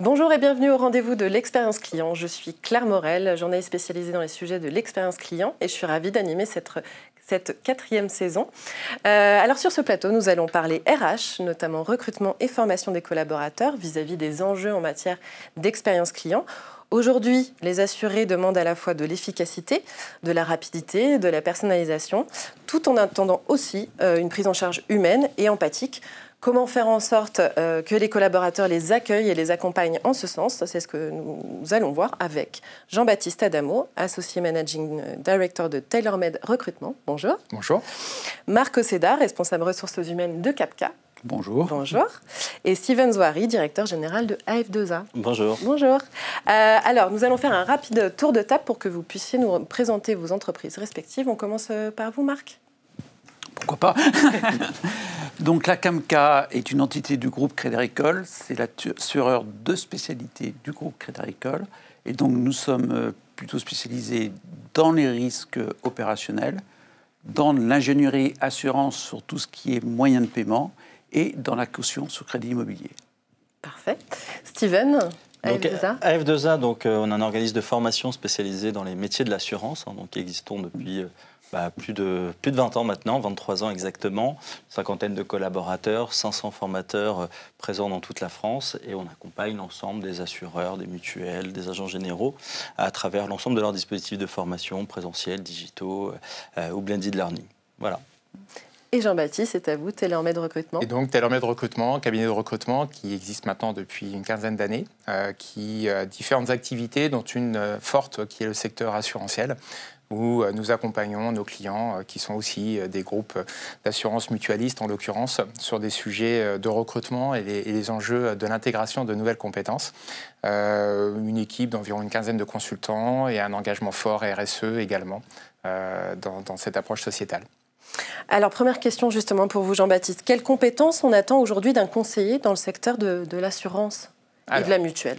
Bonjour et bienvenue au rendez-vous de l'expérience client. Je suis Claire Morel, journaliste spécialisée dans les sujets de l'expérience client et je suis ravie d'animer cette quatrième saison. Alors sur ce plateau, nous allons parler RH, notamment recrutement et formation des collaborateurs vis-à-vis des enjeux en matière d'expérience client. Aujourd'hui, les assurés demandent à la fois de l'efficacité, de la rapidité, de la personnalisation, tout en attendant aussi une prise en charge humaine et empathique. Comment faire en sorte que les collaborateurs les accueillent et les accompagnent en ce sens? C'est ce que nous allons voir avec Jean-Baptiste Adamo, Associé Managing Director de TaylorMade Recrutement. Bonjour. Bonjour. Marc Oceda, responsable ressources humaines de Capca. Bonjour. Bonjour. Et Steven Zouari, directeur général de AF2A. Bonjour. Bonjour. Alors, nous allons faire un rapide tour de table pour que vous puissiez nous présenter vos entreprises respectives. On commence par vous, Marc. Pourquoi pas. Donc la CAMCA est une entité du groupe Crédit Agricole. C'est l'assureur de spécialité du groupe Crédit Agricole. Et donc nous sommes plutôt spécialisés dans les risques opérationnels, dans l'ingénierie assurance sur tout ce qui est moyen de paiement et dans la caution sur crédit immobilier. Parfait. Steven, AF2A. AF2A, donc, on a un organisme de formation spécialisé dans les métiers de l'assurance, qui existons depuis plus de 20 ans maintenant, 23 ans exactement, cinquantaine de collaborateurs, 500 formateurs présents dans toute la France et on accompagne l'ensemble des assureurs, des mutuelles, des agents généraux à travers l'ensemble de leurs dispositifs de formation présentiels, digitaux ou blended learning. Voilà. Et Jean-Baptiste, c'est à vous, TaylorMade Recrutement. Et donc TaylorMade Recrutement, cabinet de recrutement qui existe maintenant depuis une quinzaine d'années, qui a différentes activités, dont une forte qui est le secteur assurantiel, où nous accompagnons nos clients qui sont aussi des groupes d'assurance mutualistes, en l'occurrence, sur des sujets de recrutement et les enjeux de l'intégration de nouvelles compétences. Une équipe d'environ une quinzaine de consultants et un engagement fort RSE également dans cette approche sociétale. Alors, première question justement pour vous, Jean-Baptiste. Quelles compétences on attend aujourd'hui d'un conseiller dans le secteur de l'assurance et de la mutuelle ?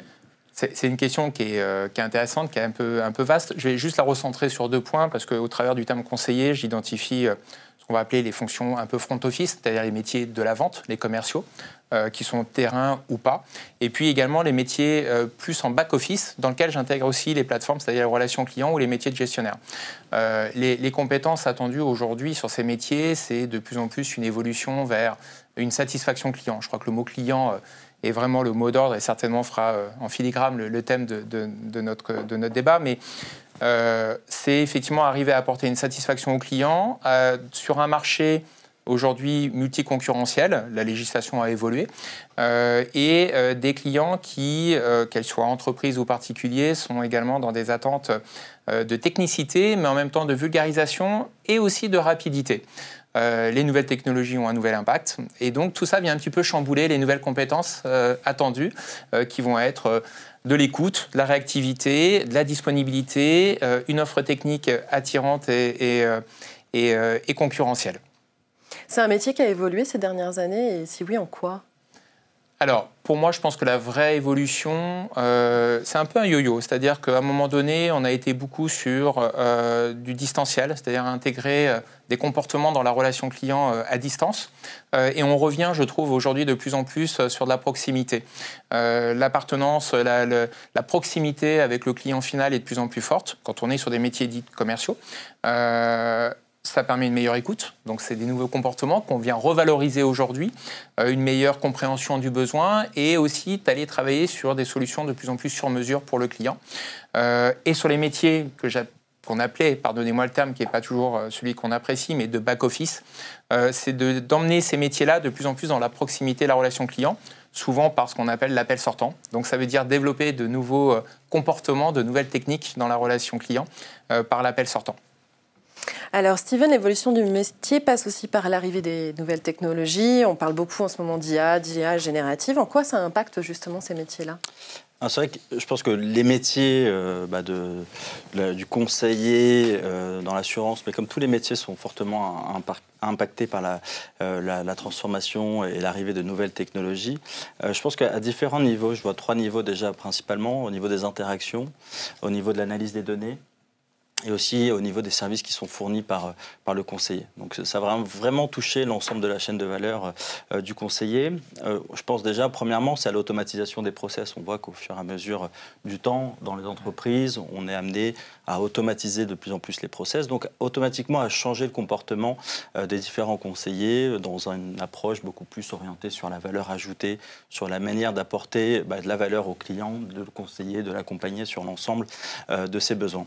C'est une question qui est intéressante, qui est un peu vaste. Je vais juste la recentrer sur 2 points, parce qu'au travers du terme conseiller, j'identifie ce qu'on va appeler les fonctions un peu front office, c'est-à-dire les métiers de la vente, les commerciaux, qui sont terrain ou pas. Et puis également les métiers plus en back office, dans lequel j'intègre aussi les plateformes, c'est-à-dire les relations clients ou les métiers de gestionnaire. Les compétences attendues aujourd'hui sur ces métiers, c'est de plus en plus une évolution vers une satisfaction client. Je crois que le mot client est vraiment le mot d'ordre et certainement fera en filigrane le thème de notre débat. Mais c'est effectivement arriver à apporter une satisfaction aux clients sur un marché aujourd'hui multiconcurrentiel. La législation a évolué. Et des clients qui, qu'elles soient entreprises ou particuliers, sont également dans des attentes de technicité, mais en même temps de vulgarisation et aussi de rapidité. Les nouvelles technologies ont un nouvel impact. Et donc, tout ça vient un petit peu chambouler les nouvelles compétences attendues qui vont être de l'écoute, de la réactivité, de la disponibilité, une offre technique attirante et concurrentielle. C'est un métier qui a évolué ces dernières années et si oui, en quoi ? Alors, pour moi, je pense que la vraie évolution, c'est un peu un yo-yo. C'est-à-dire qu'à un moment donné, on a été beaucoup sur du distanciel, c'est-à-dire intégrer des comportements dans la relation client à distance. Et on revient, je trouve, aujourd'hui de plus en plus sur de la proximité. L'appartenance, la proximité avec le client final est de plus en plus forte quand on est sur des métiers dits commerciaux. Ça permet une meilleure écoute, donc c'est des nouveaux comportements qu'on vient revaloriser aujourd'hui, une meilleure compréhension du besoin et aussi d'aller travailler sur des solutions de plus en plus sur mesure pour le client. Et sur les métiers qu'on appelait, pardonnez-moi le terme qui n'est pas toujours celui qu'on apprécie, mais de back-office, c'est d'emmener ces métiers-là de plus en plus dans la proximité de la relation client, souvent par ce qu'on appelle l'appel sortant. Donc ça veut dire développer de nouveaux comportements, de nouvelles techniques dans la relation client par l'appel sortant. Alors, Steven, l'évolution du métier passe aussi par l'arrivée des nouvelles technologies. On parle beaucoup en ce moment d'IA générative. En quoi ça impacte justement ces métiers-là ? C'est vrai que je pense que les métiers du conseiller dans l'assurance, mais comme tous les métiers, sont fortement impactés par la transformation et l'arrivée de nouvelles technologies. Je pense qu'à différents niveaux, je vois 3 niveaux déjà principalement, au niveau des interactions, au niveau de l'analyse des données, et aussi au niveau des services qui sont fournis par le conseiller. Donc ça va vraiment toucher l'ensemble de la chaîne de valeur du conseiller. Je pense déjà, premièrement, c'est à l'automatisation des process. On voit qu'au fur et à mesure du temps, dans les entreprises, on est amené à automatiser de plus en plus les process, donc automatiquement à changer le comportement des différents conseillers dans une approche beaucoup plus orientée sur la valeur ajoutée, sur la manière d'apporter de la valeur au client, de le conseiller, de l'accompagner sur l'ensemble de ses besoins.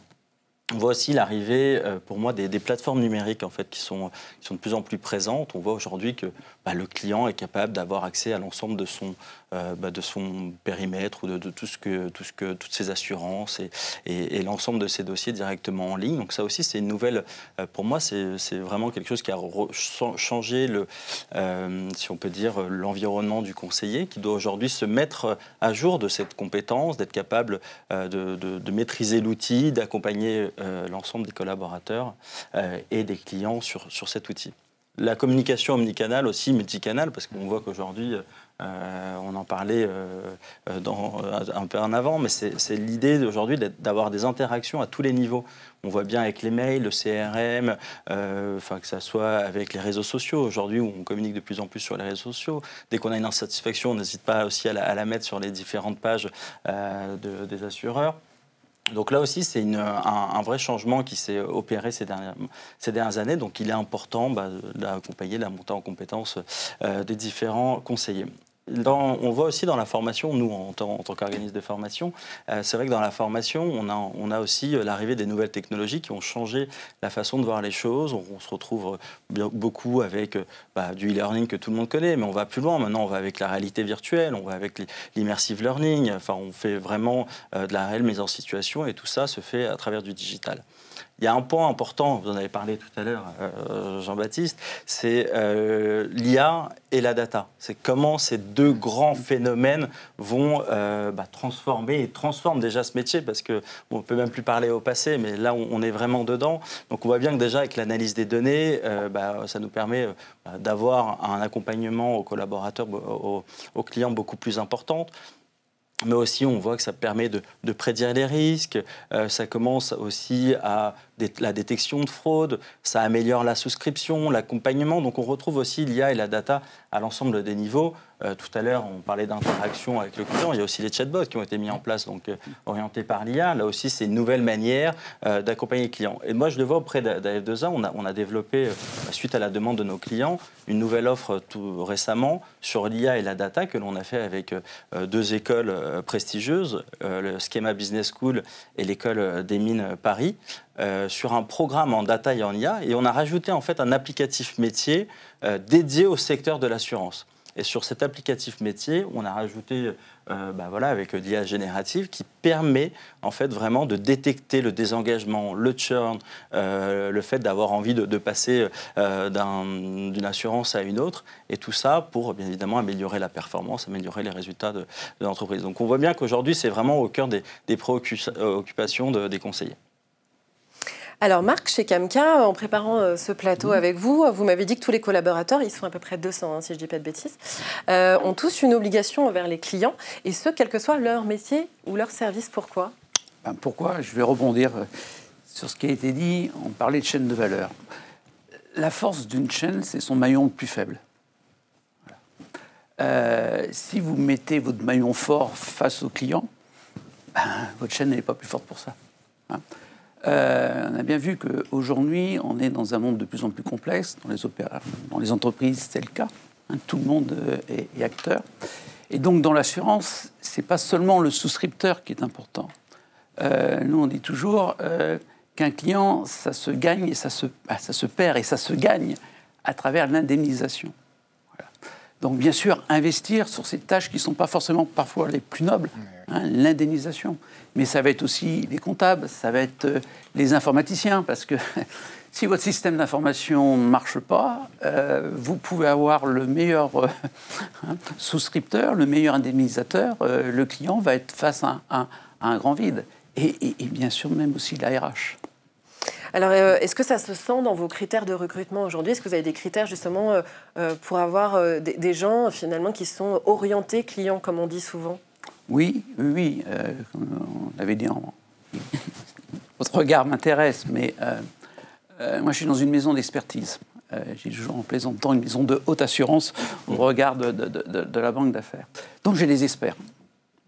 On voit aussi l'arrivée, pour moi, des plateformes numériques en fait, qui sont de plus en plus présentes. On voit aujourd'hui que le client est capable d'avoir accès à l'ensemble de son périmètre ou de toutes ses assurances et l'ensemble de ses dossiers directement en ligne. Donc ça aussi, c'est une nouvelle, pour moi, c'est vraiment quelque chose qui a changé, si on peut dire, l'environnement du conseiller, qui doit aujourd'hui se mettre à jour de cette compétence, d'être capable de maîtriser l'outil, d'accompagner l'ensemble des collaborateurs et des clients sur cet outil. La communication omnicanale aussi, multicanale, parce qu'on voit qu'aujourd'hui, on en parlait un peu en avant, mais c'est l'idée d'aujourd'hui d'avoir des interactions à tous les niveaux. On voit bien avec les mails, le CRM, que ça soit avec les réseaux sociaux. Aujourd'hui, où on communique de plus en plus sur les réseaux sociaux. Dès qu'on a une insatisfaction, on n'hésite pas aussi à la mettre sur les différentes pages des assureurs. Donc là aussi, c'est un vrai changement qui s'est opéré ces dernières années. Donc il est important d'accompagner la montée en compétences des différents conseillers. On voit aussi dans la formation, nous en tant qu'organisme de formation, c'est vrai que dans la formation, on a aussi l'arrivée des nouvelles technologies qui ont changé la façon de voir les choses. On se retrouve beaucoup avec du e-learning que tout le monde connaît, mais on va plus loin. Maintenant, on va avec la réalité virtuelle, on va avec l'immersive learning. Enfin, on fait vraiment de la réelle mise en situation et tout ça se fait à travers du digital. Il y a un point important, vous en avez parlé tout à l'heure, Jean-Baptiste, c'est l'IA et la data. C'est comment ces deux grands phénomènes vont transformer et transforment déjà ce métier, parce qu'on ne peut même plus parler au passé, mais là, on est vraiment dedans. Donc on voit bien que déjà, avec l'analyse des données, ça nous permet d'avoir un accompagnement aux collaborateurs, aux clients beaucoup plus important. Mais aussi, on voit que ça permet de prédire les risques, ça commence aussi à la détection de fraude, ça améliore la souscription, l'accompagnement. Donc on retrouve aussi l'IA et la data à l'ensemble des niveaux. Tout à l'heure, on parlait d'interaction avec le client. Il y a aussi les chatbots qui ont été mis en place, donc orientés par l'IA. Là aussi, c'est une nouvelle manière d'accompagner les clients. Et moi, je le vois auprès d'AF2A, on a développé, suite à la demande de nos clients, une nouvelle offre tout récemment sur l'IA et la data que l'on a fait avec deux écoles prestigieuses, le Schema Business School et l'école des Mines Paris, sur un programme en data et en IA. Et on a rajouté en fait un applicatif métier dédié au secteur de l'assurance. Et sur cet applicatif métier, on a rajouté, avec l'IA générative, qui permet en fait vraiment de détecter le désengagement, le churn, le fait d'avoir envie de passer d'une assurance à une autre, et tout ça pour bien évidemment améliorer la performance, améliorer les résultats de l'entreprise. Donc on voit bien qu'aujourd'hui, c'est vraiment au cœur des préoccupations des conseillers. Alors Marc, chez Camca, en préparant ce plateau avec vous, vous m'avez dit que tous les collaborateurs, ils sont à peu près 200 si je ne dis pas de bêtises, ont tous une obligation envers les clients, et ce, quel que soit leur métier ou leur service. Pourquoi ? Pourquoi ? Je vais rebondir sur ce qui a été dit. On parlait de chaîne de valeur. La force d'une chaîne, c'est son maillon le plus faible. Si vous mettez votre maillon fort face au client, votre chaîne n'est pas plus forte pour ça. On a bien vu qu'aujourd'hui, on est dans un monde de plus en plus complexe. Dans les entreprises, c'est le cas. Tout le monde est acteur. Et donc, dans l'assurance, ce n'est pas seulement le souscripteur qui est important. Nous, on dit toujours qu'un client, ça se gagne et ça se perd et ça se gagne à travers l'indemnisation. Voilà. Donc, bien sûr, investir sur ces tâches qui ne sont pas forcément parfois les plus nobles, l'indemnisation. Mais ça va être aussi les comptables, ça va être les informaticiens, parce que si votre système d'information ne marche pas, vous pouvez avoir le meilleur souscripteur, le meilleur indemnisateur, le client va être face à un grand vide. Et bien sûr, même aussi la RH. Alors, est-ce que ça se sent dans vos critères de recrutement aujourd'hui ? Est-ce que vous avez des critères justement pour avoir des gens finalement qui sont orientés clients, comme on dit souvent ? Oui. On l'avait dit votre regard m'intéresse, mais moi, je suis dans une maison d'expertise. J'ai toujours en plaisantant une maison de haute assurance au regard de la banque d'affaires. Donc, j'ai des experts.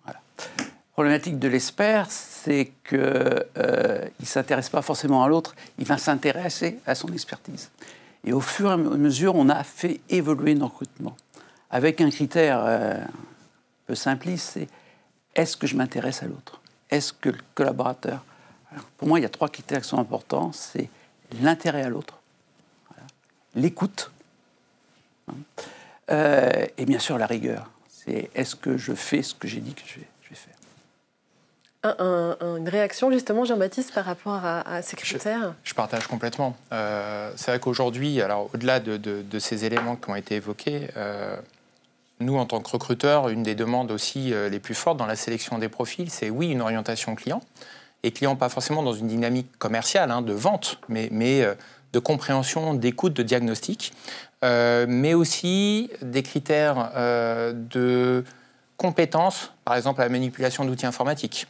Voilà. La problématique de l'expert, c'est qu'il ne s'intéresse pas forcément à l'autre, il va s'intéresser à son expertise. Et au fur et à mesure, on a fait évoluer nos recrutements. Avec un critère un peu simpliste, c'est est-ce que je m'intéresse à l'autre? Est-ce que le collaborateur... Alors, pour moi, il y a 3 critères qui sont importants. C'est l'intérêt à l'autre, voilà, l'écoute, et bien sûr la rigueur. C'est est-ce que je fais ce que j'ai dit que je vais faire. Une réaction justement, Jean-Baptiste, par rapport à ces critères? Je partage complètement. C'est vrai qu'aujourd'hui, alors au-delà de ces éléments qui ont été évoqués, nous, en tant que recruteurs, une des demandes aussi les plus fortes dans la sélection des profils, c'est oui, une orientation client. Et client, pas forcément dans une dynamique commerciale, de vente, mais de compréhension, d'écoute, de diagnostic, mais aussi des critères de compétences, par exemple la manipulation d'outils informatiques.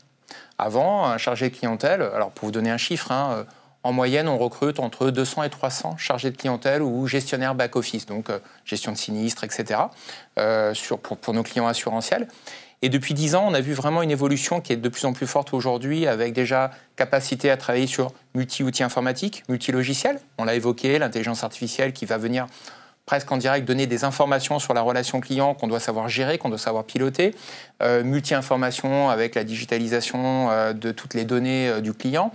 Avant, un chargé de clientèle, alors pour vous donner un chiffre, en moyenne, on recrute entre 200 et 300 chargés de clientèle ou gestionnaires back-office, donc gestion de sinistres, etc., pour nos clients assurantiels. Et depuis 10 ans, on a vu vraiment une évolution qui est de plus en plus forte aujourd'hui, avec déjà capacité à travailler sur multi-outils informatiques, multi-logiciels. On l'a évoqué, l'intelligence artificielle qui va venir presque en direct donner des informations sur la relation client qu'on doit savoir gérer, qu'on doit savoir piloter. Multi-information avec la digitalisation de toutes les données du client.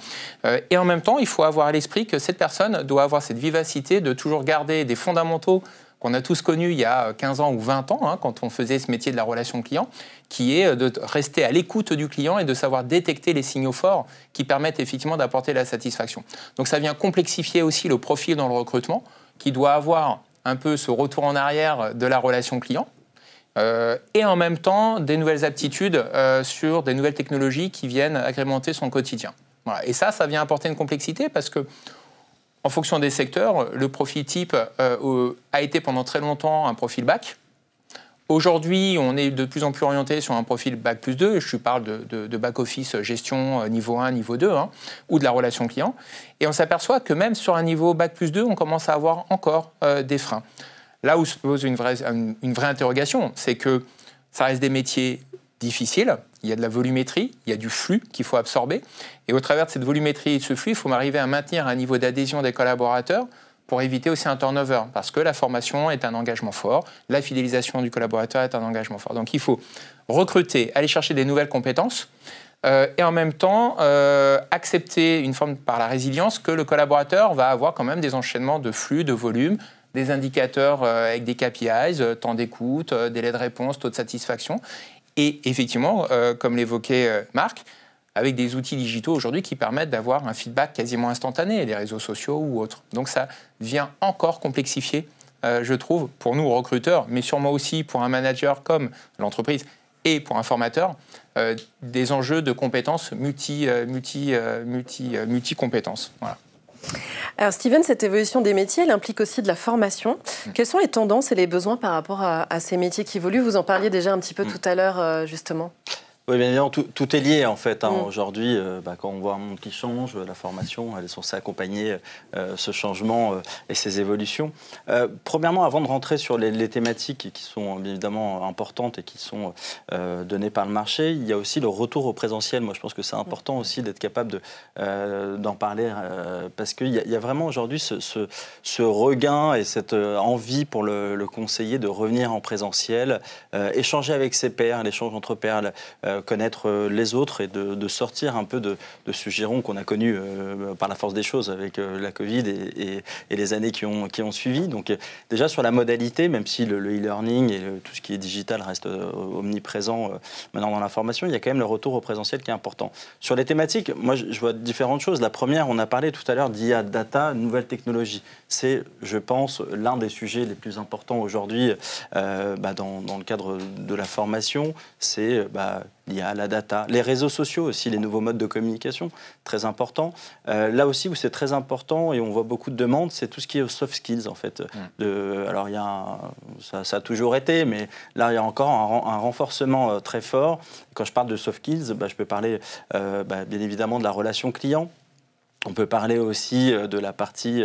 Et en même temps, il faut avoir à l'esprit que cette personne doit avoir cette vivacité de toujours garder des fondamentaux qu'on a tous connus il y a 15 ans ou 20 ans, quand on faisait ce métier de la relation client, qui est de rester à l'écoute du client et de savoir détecter les signaux forts qui permettent effectivement d'apporter la satisfaction. Donc ça vient complexifier aussi le profil dans le recrutement, qui doit avoir un peu ce retour en arrière de la relation client, et en même temps des nouvelles aptitudes sur des nouvelles technologies qui viennent agrémenter son quotidien. Voilà. Et ça vient apporter une complexité parce que en fonction des secteurs, le profil type a été pendant très longtemps un profil bac. Aujourd'hui, on est de plus en plus orienté sur un profil bac plus 2. Je parle de back-office gestion niveau 1, niveau 2, ou de la relation client. Et on s'aperçoit que même sur un niveau bac plus 2, on commence à avoir encore des freins. Là où se pose une vraie interrogation, c'est que ça reste des métiers difficiles. Il y a de la volumétrie, il y a du flux qu'il faut absorber. Et au travers de cette volumétrie et de ce flux, il faut arriver à maintenir un niveau d'adhésion des collaborateurs pour éviter aussi un turnover. Parce que la formation est un engagement fort, la fidélisation du collaborateur est un engagement fort. Donc il faut recruter, aller chercher des nouvelles compétences et en même temps accepter une forme par la résilience que le collaborateur va avoir quand même des enchaînements de flux, de volume, des indicateurs avec des KPIs, temps d'écoute, délai de réponse, taux de satisfaction. Et effectivement, comme l'évoquait Marc, avec des outils digitaux aujourd'hui qui permettent d'avoir un feedback quasiment instantané, les réseaux sociaux ou autres. Donc ça vient encore complexifier, je trouve, pour nous recruteurs, mais sûrement aussi pour un manager comme l'entreprise et pour un formateur, des enjeux de compétences multi-compétences. Voilà. Alors Steven, cette évolution des métiers, elle implique aussi de la formation. Quelles sont les tendances et les besoins par rapport à ces métiers qui évoluent? Vous en parliez déjà un petit peu tout à l'heure, justement. Oui, bien évidemment, tout est lié en fait. Aujourd'hui, quand on voit un monde qui change, la formation, elle est censée accompagner ce changement et ces évolutions. Premièrement, avant de rentrer sur les thématiques qui sont bien évidemment importantes et qui sont données par le marché, il y a aussi le retour au présentiel. Moi, je pense que c'est important aussi d'être capable d'en parler parce qu'il y a vraiment aujourd'hui ce regain et cette envie pour le conseiller de revenir en présentiel, échanger avec ses pairs, l'échange entre pairs, connaître les autres et de sortir un peu de ce giron qu'on a connu par la force des choses avec la Covid et les années qui ont suivi. Donc déjà sur la modalité, même si le e-learning et tout ce qui est digital reste omniprésent maintenant dans la formation, il y a quand même le retour au présentiel qui est important. Sur les thématiques, moi je vois différentes choses. La première, on a parlé tout à l'heure d'IA, data, nouvelles technologies. C'est, je pense, l'un des sujets les plus importants aujourd'hui dans le cadre de la formation. C'est l'IA, la data, les réseaux sociaux aussi, les nouveaux modes de communication, très important. Là aussi où c'est très important et on voit beaucoup de demandes, c'est tout ce qui est soft skills en fait. Alors ça a toujours été, mais là il y a encore un renforcement très fort. Quand je parle de soft skills, je peux parler bien évidemment de la relation client. On peut parler aussi de la partie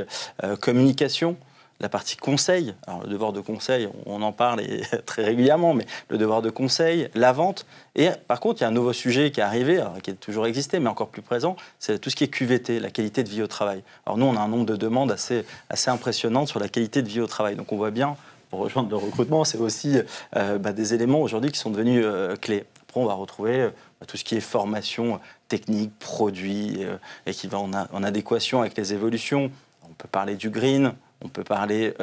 communication, la partie conseil. Alors, le devoir de conseil, on en parle très régulièrement, mais le devoir de conseil, la vente. Et par contre, il y a un nouveau sujet qui est arrivé, alors, qui a toujours existé, mais encore plus présent, c'est tout ce qui est QVT, la qualité de vie au travail. Alors nous, on a un nombre de demandes assez impressionnantes sur la qualité de vie au travail. Donc on voit bien, pour rejoindre le recrutement, c'est aussi des éléments aujourd'hui qui sont devenus clés. Après, on va retrouver tout ce qui est formation technique, produit, et qui va en adéquation avec les évolutions. On peut parler du green. On peut parler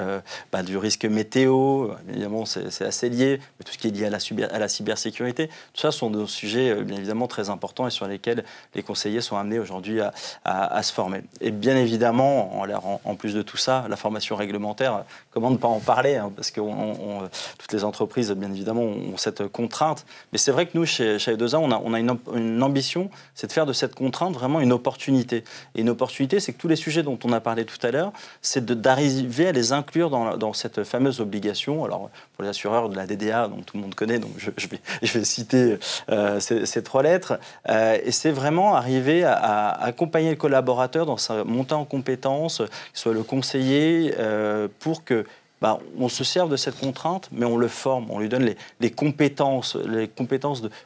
du risque météo, évidemment c'est assez lié, mais tout ce qui est lié à la cybersécurité, tout ça sont des sujets bien évidemment très importants et sur lesquels les conseillers sont amenés aujourd'hui à se former. Et bien évidemment, en plus de tout ça, la formation réglementaire, comment ne pas en parler, hein, parce que toutes les entreprises bien évidemment ont cette contrainte, mais c'est vrai que nous chez F2A, on a une ambition, c'est de faire de cette contrainte vraiment une opportunité. Et une opportunité, c'est que tous les sujets dont on a parlé tout à l'heure, c'est d'arriver à les inclure dans cette fameuse obligation. Alors, pour les assureurs de la DDA, donc tout le monde connaît, donc je vais citer ces 3 lettres. Et c'est vraiment arriver à accompagner le collaborateur dans sa montée en compétences, qu'il soit le conseiller, pour que on se serve de cette contrainte, mais on le forme, on lui donne les compétences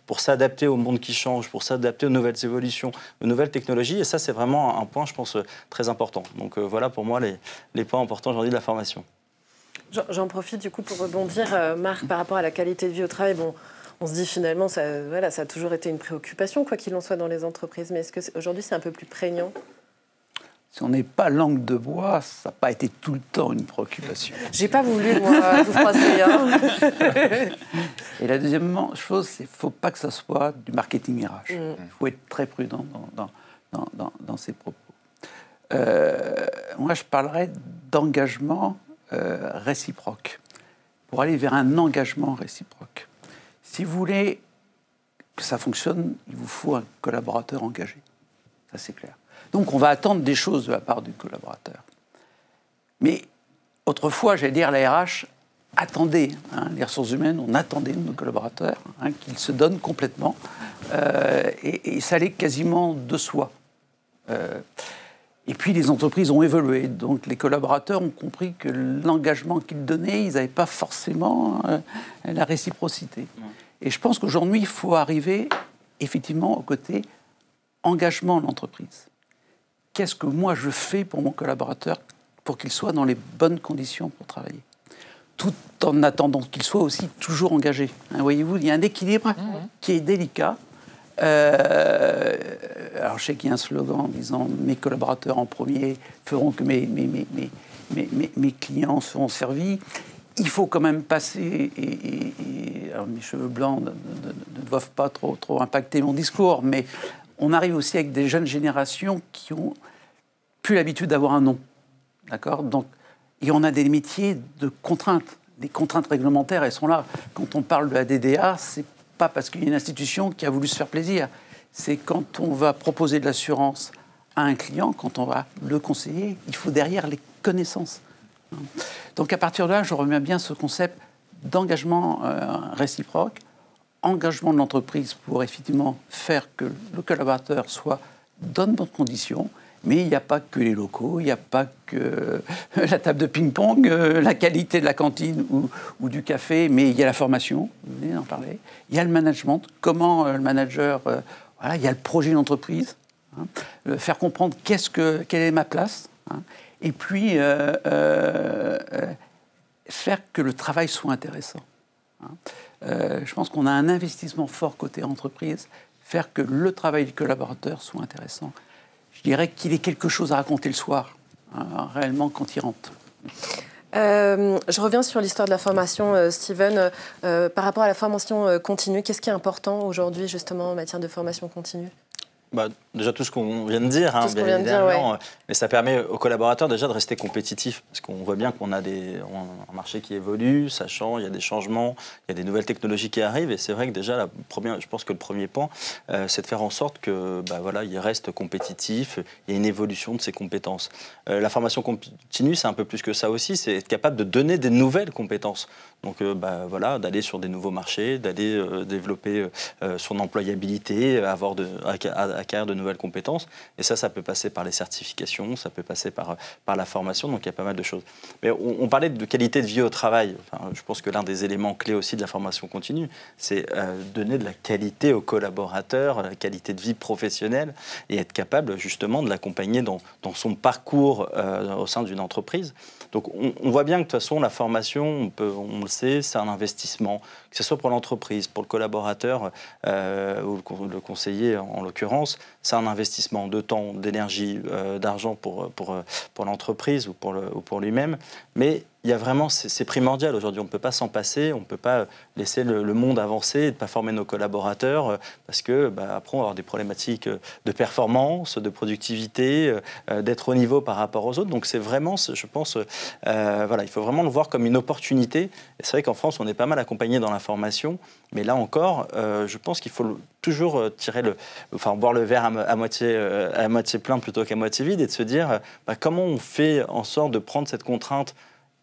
pour s'adapter au monde qui change, pour s'adapter aux nouvelles évolutions, aux nouvelles technologies. Et ça, c'est vraiment un point, je pense, très important. Donc voilà pour moi les points importants aujourd'hui de la formation. J'en profite du coup pour rebondir, Marc, par rapport à la qualité de vie au travail. Bon, on se dit finalement, ça a toujours été une préoccupation, quoi qu'il en soit dans les entreprises. Mais est-ce qu'aujourd'hui, c'est un peu plus prégnant ? Si on n'est pas langue de bois, ça n'a pas été tout le temps une préoccupation. J'ai pas voulu, moi, vous froisser. Hein. Et la deuxième chose, c'est qu'il ne faut pas que ça soit du marketing RH. Il faut être très prudent dans ses propos. Moi, je parlerais d'engagement réciproque, pour aller vers un engagement réciproque. Si vous voulez que ça fonctionne, il vous faut un collaborateur engagé. Ça, c'est clair. Donc, on va attendre des choses de la part du collaborateur. Mais autrefois, j'allais dire, la RH attendait, les ressources humaines, on attendait de nos collaborateurs qu'ils se donnent complètement. Et ça allait quasiment de soi. Et puis, les entreprises ont évolué. Donc, les collaborateurs ont compris que l'engagement qu'ils donnaient, ils n'avaient pas forcément la réciprocité. Et je pense qu'aujourd'hui, il faut arriver, effectivement, au côté engagement de l'entreprise. Qu'est-ce que moi je fais pour mon collaborateur pour qu'il soit dans les bonnes conditions pour travailler, tout en attendant qu'il soit aussi toujours engagé. Voyez-vous, il y a un équilibre qui est délicat. Alors je sais qu'il y a un slogan en disant « mes collaborateurs en premier feront que mes clients seront servis ». Il faut quand même passer, alors mes cheveux blancs ne doivent pas trop impacter mon discours, mais on arrive aussi avec des jeunes générations qui ont plus l'habitude d'avoir un nom, d'accord ? Donc, et on a des métiers de contraintes. Les contraintes réglementaires, elles sont là. Quand on parle de la DDA, c'est pas parce qu'il y a une institution qui a voulu se faire plaisir. C'est quand on va proposer de l'assurance à un client, quand on va le conseiller, il faut derrière les connaissances. Donc, à partir de là, je remets bien ce concept d'engagement réciproque, engagement de l'entreprise pour effectivement faire que le collaborateur soit dans de bonnes conditions, mais il n'y a pas que les locaux, il n'y a pas que la table de ping-pong, la qualité de la cantine ou du café, mais il y a la formation, vous venez d'en parler, il y a le management, comment le manager, il y a le projet d'entreprise, faire comprendre quelle est ma place, et puis faire que le travail soit intéressant. Je pense qu'on a un investissement fort côté entreprise, faire que le travail du collaborateur soit intéressant. Je dirais qu'il ait quelque chose à raconter le soir, réellement, quand il rentre. Je reviens sur l'histoire de la formation, Steven. Par rapport à la formation continue, qu'est-ce qui est important aujourd'hui, justement, en matière de formation continue ? Déjà tout ce qu'on vient de dire, bien évidemment, mais ça permet aux collaborateurs déjà de rester compétitifs, parce qu'on voit bien qu'on a un marché qui évolue, ça change, il y a des changements, il y a des nouvelles technologies qui arrivent, et c'est vrai que déjà, je pense que le premier point, c'est de faire en sorte que, il reste compétitif, il y a une évolution de ses compétences. La formation continue, c'est un peu plus que ça aussi, c'est être capable de donner des nouvelles compétences. Donc, d'aller sur des nouveaux marchés, d'aller développer son employabilité, acquérir de nouvelles compétences. Et ça peut passer par les certifications, ça peut passer par la formation, donc il y a pas mal de choses. Mais on parlait de qualité de vie au travail. Enfin, je pense que l'un des éléments clés aussi de la formation continue, c'est donner de la qualité aux collaborateurs, la qualité de vie professionnelle, et être capable justement de l'accompagner dans son parcours au sein d'une entreprise. Donc on voit bien que de toute façon, la formation, on le sait, c'est un investissement, que ce soit pour l'entreprise, pour le collaborateur ou le conseiller en l'occurrence, c'est un investissement de temps, d'énergie, d'argent pour l'entreprise ou pour lui-même. Mais il y a vraiment, c'est primordial aujourd'hui, on ne peut pas s'en passer, on ne peut pas laisser le monde avancer et ne pas former nos collaborateurs parce que après on va avoir des problématiques de performance, de productivité, d'être au niveau par rapport aux autres. Donc c'est vraiment, je pense, il faut vraiment le voir comme une opportunité. Et c'est vrai qu'en France, on est pas mal accompagné dans la formation, mais là encore, je pense qu'il faut toujours boire le verre à moitié plein plutôt qu'à moitié vide et de se dire comment on fait en sorte de prendre cette contrainte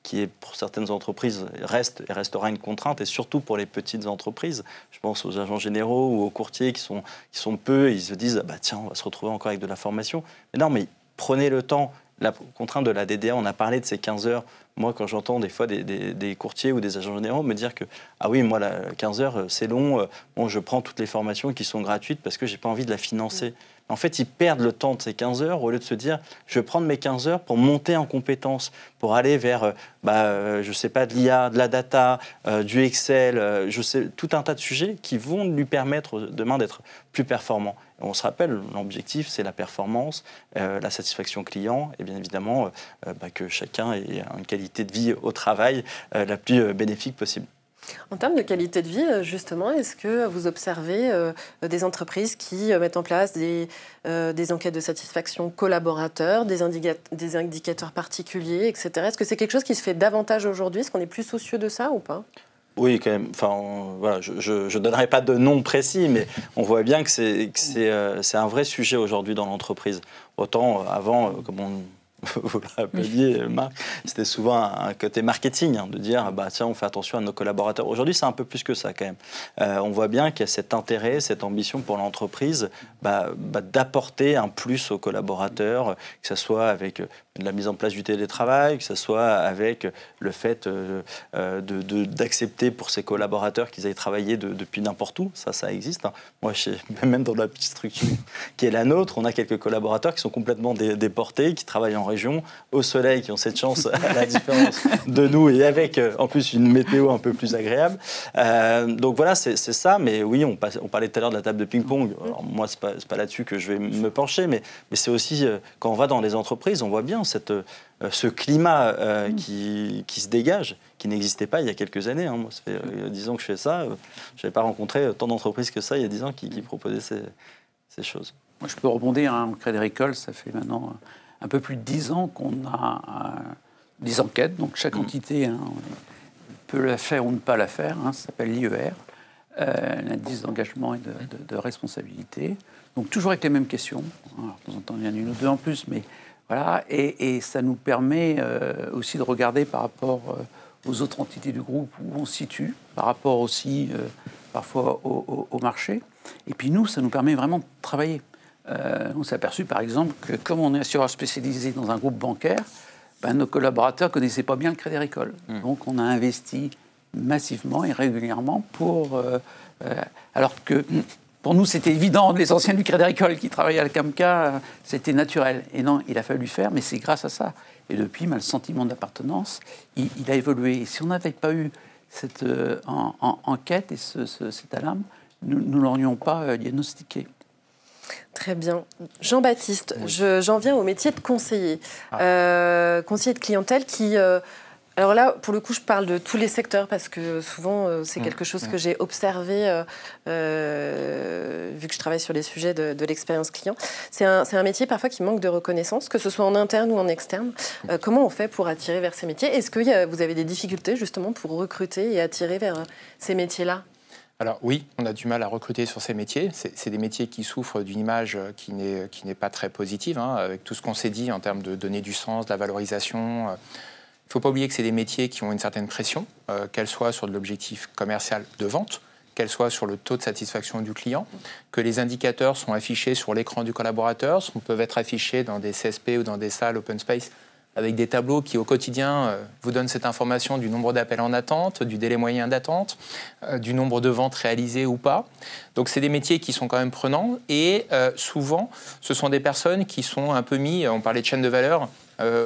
qui est pour certaines entreprises restera une contrainte, et surtout pour les petites entreprises. Je pense aux agents généraux ou aux courtiers qui sont peu, et ils se disent tiens, on va se retrouver encore avec de la formation. Mais non, mais prenez le temps. La contrainte de la DDA, on a parlé de ces 15 heures. Moi, quand j'entends des fois des courtiers ou des agents généraux me dire que ah oui, moi, 15 heures, c'est long, je prends toutes les formations qui sont gratuites parce que je n'ai pas envie de la financer. En fait, ils perdent le temps de ces 15 heures au lieu de se dire je vais prendre mes 15 heures pour monter en compétences, pour aller vers, je sais pas, de l'IA, de la data, du Excel, tout un tas de sujets qui vont lui permettre demain d'être plus performant. Et on se rappelle, l'objectif, c'est la performance, la satisfaction client et bien évidemment que chacun ait une qualité de vie au travail la plus bénéfique possible. En termes de qualité de vie, justement, est-ce que vous observez des entreprises qui mettent en place des enquêtes de satisfaction collaborateurs, des indicateurs particuliers, etc. Est-ce que c'est quelque chose qui se fait davantage aujourd'hui? Est-ce qu'on est plus soucieux de ça ou pas? Oui, quand même. Enfin, je ne donnerai pas de nom précis, mais on voit bien que c'est un vrai sujet aujourd'hui dans l'entreprise. Autant avant, comme vous l'appeliez, Marc, c'était souvent un côté marketing, de dire tiens, on fait attention à nos collaborateurs. Aujourd'hui, c'est un peu plus que ça quand même. On voit bien qu'il y a cet intérêt, cette ambition pour l'entreprise d'apporter un plus aux collaborateurs, que ce soit avec de la mise en place du télétravail, que ce soit avec le fait d'accepter pour ses collaborateurs qu'ils aillent travailler depuis n'importe où. Ça existe. Moi, même dans la petite structure qui est la nôtre, on a quelques collaborateurs qui sont complètement déportés, qui travaillent en région, au soleil, qui ont cette chance, à la différence de nous, et avec en plus une météo un peu plus agréable. Donc voilà, c'est ça. Mais oui, on parlait tout à l'heure de la table de ping-pong. Alors, moi, c'est pas là-dessus que je vais me pencher, mais c'est aussi, quand on va dans les entreprises, on voit bien ce climat qui se dégage, qui n'existait pas il y a quelques années. Moi, ça fait 10 ans que je fais ça. Je n'avais pas rencontré tant d'entreprises que ça il y a 10 ans qui proposaient ces choses. Moi, je peux rebondir. Au Crédit Agricole, ça fait maintenant un peu plus de 10 ans qu'on a des enquêtes. Donc, chaque entité peut la faire ou ne pas la faire. Ça s'appelle l'IER, l'indice d'engagement et de responsabilité. Donc, toujours avec les mêmes questions. Alors, de temps en temps, il y en a une ou deux en plus, mais voilà. Et ça nous permet aussi de regarder par rapport aux autres entités du groupe où on se situe, par rapport aussi parfois au marché. Et puis nous, ça nous permet vraiment de travailler. On s'est aperçu, par exemple, que comme on est assureur spécialisé dans un groupe bancaire, nos collaborateurs ne connaissaient pas bien le Crédit Agricole. Donc on a investi massivement et régulièrement alors que pour nous, c'était évident, les anciens du Crédit Agricole qui travaillaient à la CAMCA, c'était naturel. Et non, il a fallu faire, mais c'est grâce à ça. Et depuis, le sentiment d'appartenance, il a évolué. Et si on n'avait pas eu cette enquête et cette alarme, nous ne l'aurions pas diagnostiqué. Très bien. Jean-Baptiste, oui. J'en viens au métier de conseiller. Conseiller de clientèle qui... alors là, pour le coup, je parle de tous les secteurs parce que souvent, c'est quelque chose que j'ai observé vu que je travaille sur les sujets de l'expérience client. C'est un métier parfois qui manque de reconnaissance, que ce soit en interne ou en externe. Comment on fait pour attirer vers ces métiers? Est-ce que vous avez des difficultés justement pour recruter et attirer vers ces métiers-là? Alors oui, on a du mal à recruter sur ces métiers. C'est des métiers qui souffrent d'une image qui n'est pas très positive, avec tout ce qu'on s'est dit en termes de donner du sens, de la valorisation. Il ne faut pas oublier que c'est des métiers qui ont une certaine pression, qu'elle soit sur de l'objectif commercial de vente, qu'elle soit sur le taux de satisfaction du client, que les indicateurs sont affichés sur l'écran du collaborateur, peuvent être affichés dans des CSP ou dans des salles open space avec des tableaux qui, au quotidien, vous donnent cette information du nombre d'appels en attente, du délai moyen d'attente, du nombre de ventes réalisées ou pas. Donc, c'est des métiers qui sont quand même prenants et souvent, ce sont des personnes qui sont un peu mis, on parlait de chaîne de valeur,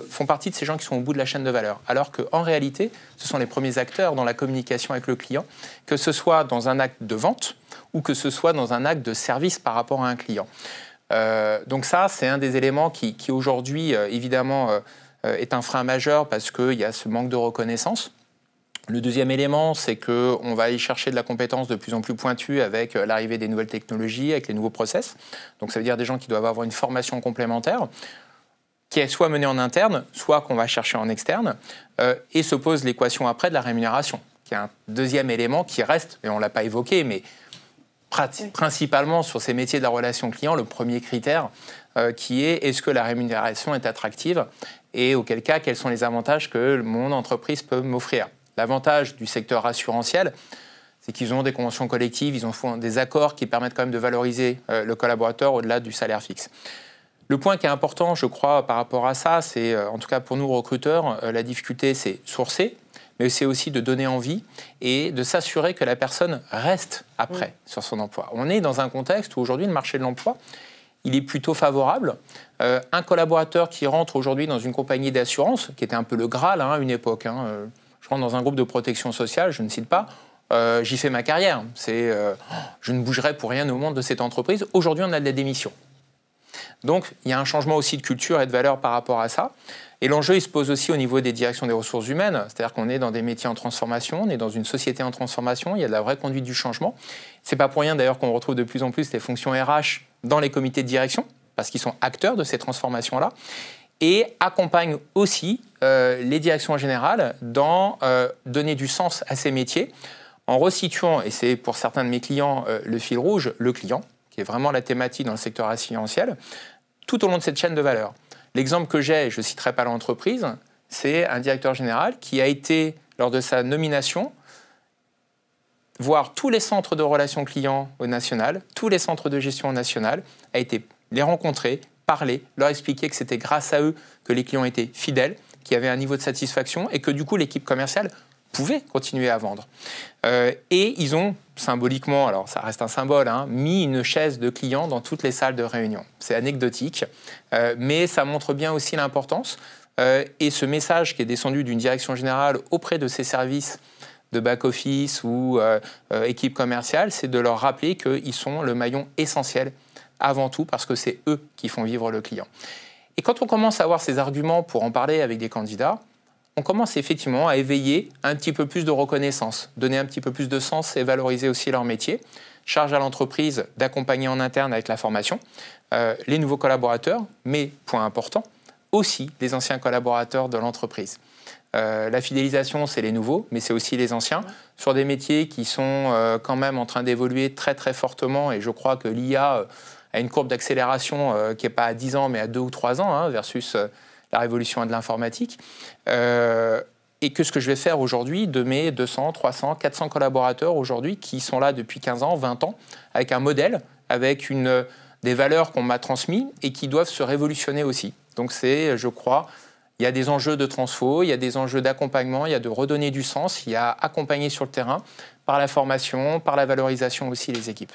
font partie de ces gens qui sont au bout de la chaîne de valeur. Alors qu'en réalité, ce sont les premiers acteurs dans la communication avec le client, que ce soit dans un acte de vente ou que ce soit dans un acte de service par rapport à un client. Donc ça, c'est un des éléments qui aujourd'hui, évidemment, est un frein majeur parce qu'il y a ce manque de reconnaissance. Le deuxième élément, c'est qu'on va aller chercher de la compétence de plus en plus pointue avec l'arrivée des nouvelles technologies, avec les nouveaux process. Donc ça veut dire des gens qui doivent avoir une formation complémentaire, qui est soit menée en interne, soit qu'on va chercher en externe, et se pose l'équation après de la rémunération, qui est un deuxième élément qui reste, et on ne l'a pas évoqué, mais principalement sur ces métiers de la relation client, le premier critère qui est-ce que la rémunération est attractive et auquel cas, quels sont les avantages que mon entreprise peut m'offrir. L'avantage du secteur assurantiel, c'est qu'ils ont des conventions collectives, ils ont des accords qui permettent quand même de valoriser le collaborateur au-delà du salaire fixe. Le point qui est important, je crois, par rapport à ça, c'est, en tout cas pour nous recruteurs, la difficulté, c'est sourcer, mais c'est aussi de donner envie et de s'assurer que la personne reste après sur son emploi. On est dans un contexte où aujourd'hui, le marché de l'emploi, il est plutôt favorable. Un collaborateur qui rentre aujourd'hui dans une compagnie d'assurance, qui était un peu le Graal à une époque, je rentre dans un groupe de protection sociale, je ne cite pas, j'y fais ma carrière. Je ne bougerai pour rien au monde de cette entreprise. Aujourd'hui, on a de la démission. Donc, il y a un changement aussi de culture et de valeur par rapport à ça. Et l'enjeu, il se pose aussi au niveau des directions des ressources humaines. C'est-à-dire qu'on est dans des métiers en transformation, on est dans une société en transformation, il y a de la vraie conduite du changement. C'est pas pour rien d'ailleurs qu'on retrouve de plus en plus les fonctions RH dans les comités de direction, parce qu'ils sont acteurs de ces transformations-là, et accompagnent aussi les directions générales dans donner du sens à ces métiers, en resituant, et c'est pour certains de mes clients le fil rouge, le client, qui est vraiment la thématique dans le secteur assurantiel, tout au long de cette chaîne de valeur. L'exemple que j'ai, je ne citerai pas l'entreprise, c'est un directeur général qui a été, lors de sa nomination, voir tous les centres de relations clients au national, tous les centres de gestion au national, a été les rencontrer, parler, leur expliquer que c'était grâce à eux que les clients étaient fidèles, qu'il y avait un niveau de satisfaction et que du coup l'équipe commerciale pouvait continuer à vendre. Et ils ont symboliquement, alors ça reste un symbole, mis une chaise de clients dans toutes les salles de réunion. C'est anecdotique, mais ça montre bien aussi l'importance. Et ce message qui est descendu d'une direction générale auprès de ces services de back-office ou équipe commerciale, c'est de leur rappeler qu'ils sont le maillon essentiel avant tout parce que c'est eux qui font vivre le client. Et quand on commence à avoir ces arguments pour en parler avec des candidats, on commence effectivement à éveiller un petit peu plus de reconnaissance, donner un petit peu plus de sens et valoriser aussi leur métier. Charge à l'entreprise d'accompagner en interne avec la formation les nouveaux collaborateurs, mais, point important, aussi les anciens collaborateurs de l'entreprise. La fidélisation, c'est les nouveaux, mais c'est aussi les anciens, sur des métiers qui sont quand même en train d'évoluer très très fortement, et je crois que l'IA a une courbe d'accélération qui n'est pas à 10 ans, mais à 2 ou 3 ans, versus la révolution de l'informatique. Et que ce que je vais faire aujourd'hui de mes 200, 300, 400 collaborateurs aujourd'hui qui sont là depuis 15 ans, 20 ans, avec un modèle, avec des valeurs qu'on m'a transmises et qui doivent se révolutionner aussi. Donc c'est, je crois, il y a des enjeux de transfo, il y a des enjeux d'accompagnement, il y a de redonner du sens, il y a accompagner sur le terrain par la formation, par la valorisation aussi les équipes.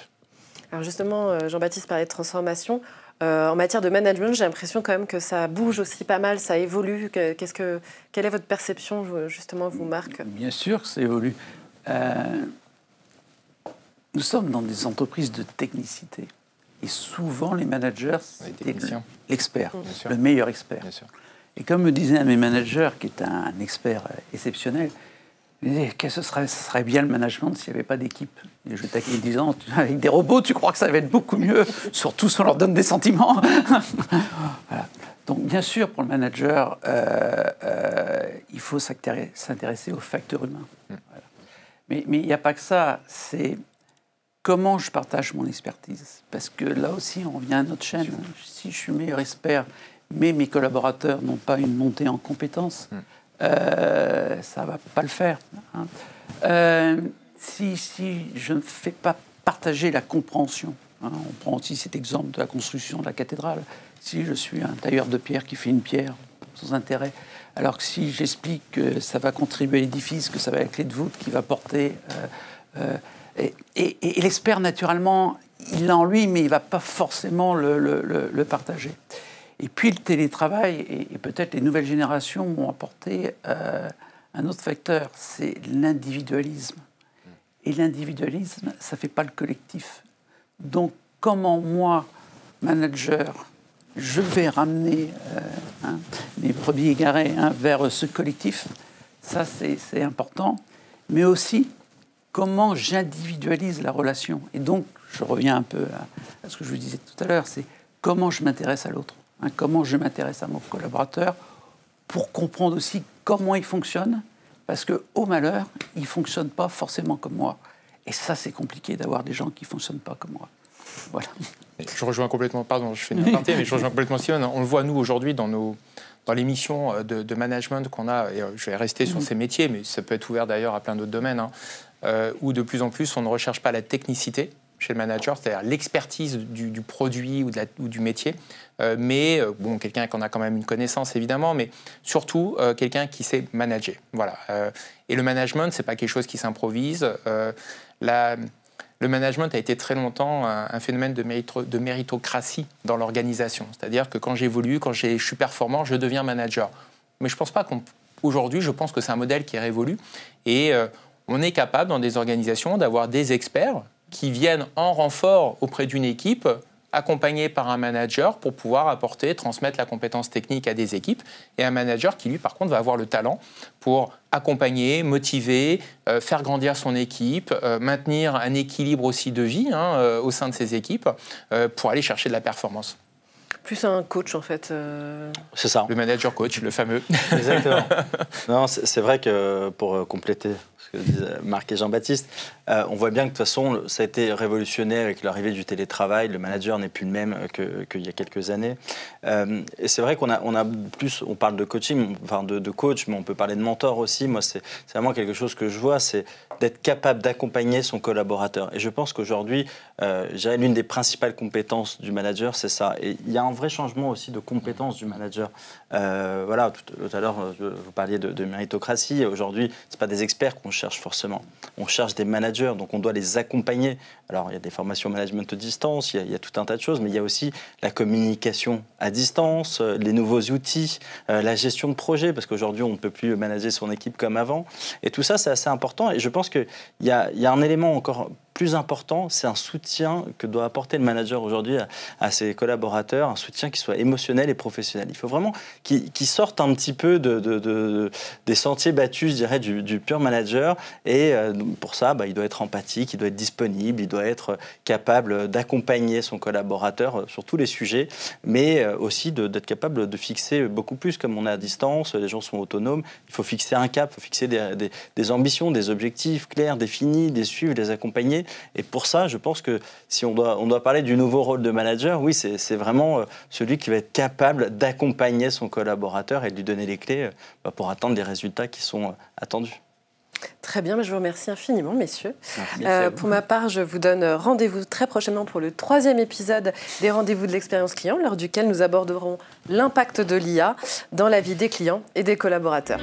Alors justement, Jean-Baptiste parlait de transformation. En matière de management, j'ai l'impression quand même que ça bouge aussi pas mal, ça évolue. Quelle est votre perception, justement, vous, Marc ? Bien sûr que ça évolue. Nous sommes dans des entreprises de technicité. Et souvent, les managers, c'est l'expert, le meilleur expert. Et comme me disait un de mes managers, qui est un expert exceptionnel, il me disait que ce serait bien le management s'il n'y avait pas d'équipe. Et je taquais en disant, avec des robots, tu crois que ça va être beaucoup mieux, surtout si on leur donne des sentiments. Voilà. Donc, bien sûr, pour le manager, il faut s'intéresser aux facteurs humains. Voilà. Mais il n'y a pas que ça, c'est comment je partage mon expertise. Parce que là aussi, on revient à notre chaîne. Si je suis meilleur expert, mais mes collaborateurs n'ont pas une montée en compétences, ça ne va pas le faire. si je ne fais pas partager la compréhension, on prend aussi cet exemple de la construction de la cathédrale, si je suis un tailleur de pierre qui fait une pierre sans intérêt, alors que si j'explique que ça va contribuer à l'édifice, que ça va être la clé de voûte qui va porter... Et l'expert, naturellement, il l'a en lui, mais il ne va pas forcément le partager. Et puis le télétravail et peut-être les nouvelles générations ont apporté un autre facteur, c'est l'individualisme. Et l'individualisme, ça ne fait pas le collectif. Donc comment moi, manager, je vais ramener mes brebis égarés vers ce collectif, ça c'est important, mais aussi comment j'individualise la relation. Et donc, je reviens un peu à ce que je vous disais tout à l'heure, c'est comment je m'intéresse à l'autre, comment je m'intéresse à mon collaborateur, pour comprendre aussi comment il fonctionne, parce qu'au malheur, il ne fonctionne pas forcément comme moi. Et ça, c'est compliqué d'avoir des gens qui ne fonctionnent pas comme moi. Voilà. Je rejoins complètement, pardon, je fais une aparté, mais je rejoins complètement Simone. On le voit, nous, aujourd'hui, dans les missions de management qu'on a, et je vais rester sur ces métiers, mais ça peut être ouvert d'ailleurs à plein d'autres domaines, où de plus en plus, on ne recherche pas la technicité chez le manager, c'est-à-dire l'expertise du produit ou du métier, mais quelqu'un qui en a quand même une connaissance, évidemment, mais surtout quelqu'un qui sait manager. Voilà. Et le management, ce n'est pas quelque chose qui s'improvise. Le management a été très longtemps un phénomène de méritocratie dans l'organisation. C'est-à-dire que quand j'évolue, quand je suis performant, je deviens manager. Mais je ne pense pas qu'aujourd'hui, je pense que c'est un modèle qui est révolu. Et on est capable, dans des organisations, d'avoir des experts qui viennent en renfort auprès d'une équipe, accompagnés par un manager pour pouvoir apporter, transmettre la compétence technique à des équipes, et un manager qui, lui, par contre, va avoir le talent pour accompagner, motiver, faire grandir son équipe, maintenir un équilibre aussi de vie au sein de ses équipes, pour aller chercher de la performance. Plus un coach, en fait. C'est ça. Le manager coach, le fameux. Exactement. Non, c'est vrai que pour compléter ce que disent Marc et Jean-Baptiste, on voit bien que de toute façon, ça a été révolutionné avec l'arrivée du télétravail. Le manager n'est plus le même qu'il y a quelques années. Et c'est vrai qu'on a plus, on parle de coaching, enfin de coach, mais on peut parler de mentor aussi. Moi, c'est vraiment quelque chose que je vois, c'est d'être capable d'accompagner son collaborateur. Et je pense qu'aujourd'hui, l'une des principales compétences du manager, c'est ça. Et il y a un vrai changement aussi de compétences du manager. Voilà, tout à l'heure, vous parliez de méritocratie. Aujourd'hui, ce n'est pas des experts qu'on cherche forcément. On cherche des managers, donc on doit les accompagner. Alors, il y a des formations management à distance, il y a tout un tas de choses, mais il y a aussi la communication à distance, les nouveaux outils, la gestion de projet, parce qu'aujourd'hui, on ne peut plus manager son équipe comme avant. Et tout ça, c'est assez important. Et je pense qu'il y a un élément encore plus important, c'est un soutien que doit apporter le manager aujourd'hui à ses collaborateurs, un soutien qui soit émotionnel et professionnel. Il faut vraiment qu'il sorte un petit peu des sentiers battus, je dirais, du pur manager. Et pour ça, il doit être empathique, il doit être disponible, il doit être capable d'accompagner son collaborateur sur tous les sujets, mais aussi d'être capable de fixer beaucoup plus, comme on est à distance, les gens sont autonomes, il faut fixer un cap, il faut fixer des ambitions, des objectifs clairs, définis, les suivre, les accompagner. Et pour ça, je pense que si on doit parler du nouveau rôle de manager, oui, c'est vraiment celui qui va être capable d'accompagner son collaborateur et de lui donner les clés pour atteindre les résultats qui sont attendus. Très bien, je vous remercie infiniment, messieurs. Merci pour ma part, je vous donne rendez-vous très prochainement pour le 3e épisode des Rendez-vous de l'expérience client, lors duquel nous aborderons l'impact de l'IA dans la vie des clients et des collaborateurs.